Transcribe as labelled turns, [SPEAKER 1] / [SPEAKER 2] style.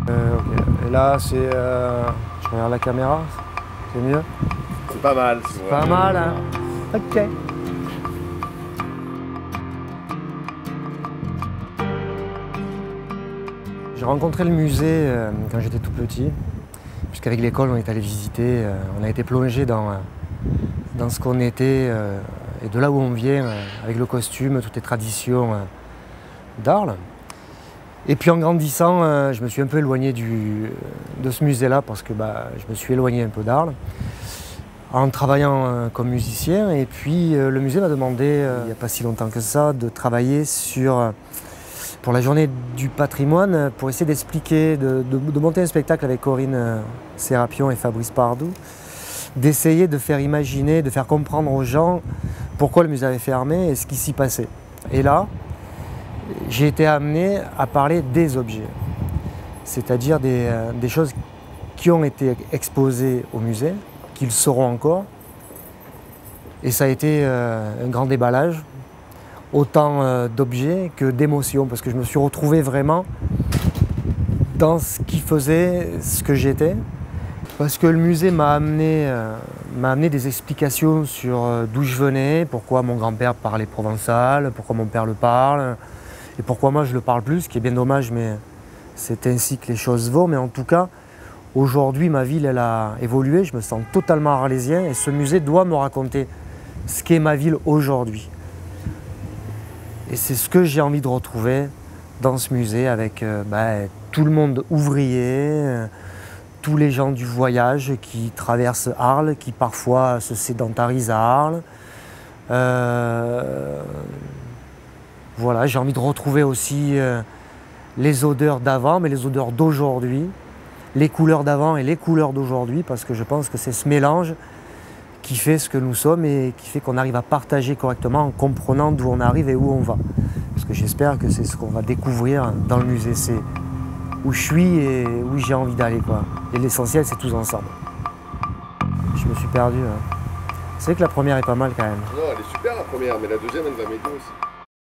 [SPEAKER 1] Ok. Et là, c'est... je regarde la caméra, c'est mieux?
[SPEAKER 2] C'est pas mal.
[SPEAKER 1] C'est pas mal, hein? Ok. J'ai rencontré le musée quand j'étais tout petit, puisqu'avec l'école, on est allé visiter, on a été plongé dans ce qu'on était et de là où on vient, avec le costume, toutes les traditions d'Arles. Et puis en grandissant, je me suis un peu éloigné de ce musée-là parce que je me suis éloigné un peu d'Arles en travaillant comme musicien. Et puis le musée m'a demandé, il n'y a pas si longtemps que ça, de travailler pour la journée du patrimoine, pour essayer d'expliquer, de monter un spectacle avec Corinne Sérapion et Fabrice Pardou, d'essayer de faire imaginer, de faire comprendre aux gens pourquoi le musée avait fermé et ce qui s'y passait. Et là, j'ai été amené à parler des objets, c'est-à-dire des choses qui ont été exposées au musée, qui le seront encore. Et ça a été un grand déballage, autant d'objets que d'émotions, parce que je me suis retrouvé vraiment dans ce qui faisait ce que j'étais. Parce que le musée m'a amené des explications sur d'où je venais, pourquoi mon grand-père parlait provençal, pourquoi mon père le parle, et pourquoi moi je le parle plus, ce qui est bien dommage, mais c'est ainsi que les choses vont. Mais en tout cas, aujourd'hui, ma ville, elle a évolué, je me sens totalement arlésien, et ce musée doit me raconter ce qu'est ma ville aujourd'hui. Et c'est ce que j'ai envie de retrouver dans ce musée avec tout le monde ouvrier, tous les gens du voyage qui traversent Arles, qui parfois se sédentarisent à Arles. Voilà, j'ai envie de retrouver aussi les odeurs d'avant, mais les odeurs d'aujourd'hui, les couleurs d'avant et les couleurs d'aujourd'hui, parce que je pense que c'est ce mélange qui fait ce que nous sommes et qui fait qu'on arrive à partager correctement en comprenant d'où on arrive et où on va. Parce que j'espère que c'est ce qu'on va découvrir dans le musée, c'est où je suis et où j'ai envie d'aller, quoi. Et l'essentiel, c'est tous ensemble. Je me suis perdu. Hein. C'est vrai que la première est pas mal quand même.
[SPEAKER 2] Non, elle est super la première, mais la deuxième, elle va m'aider aussi.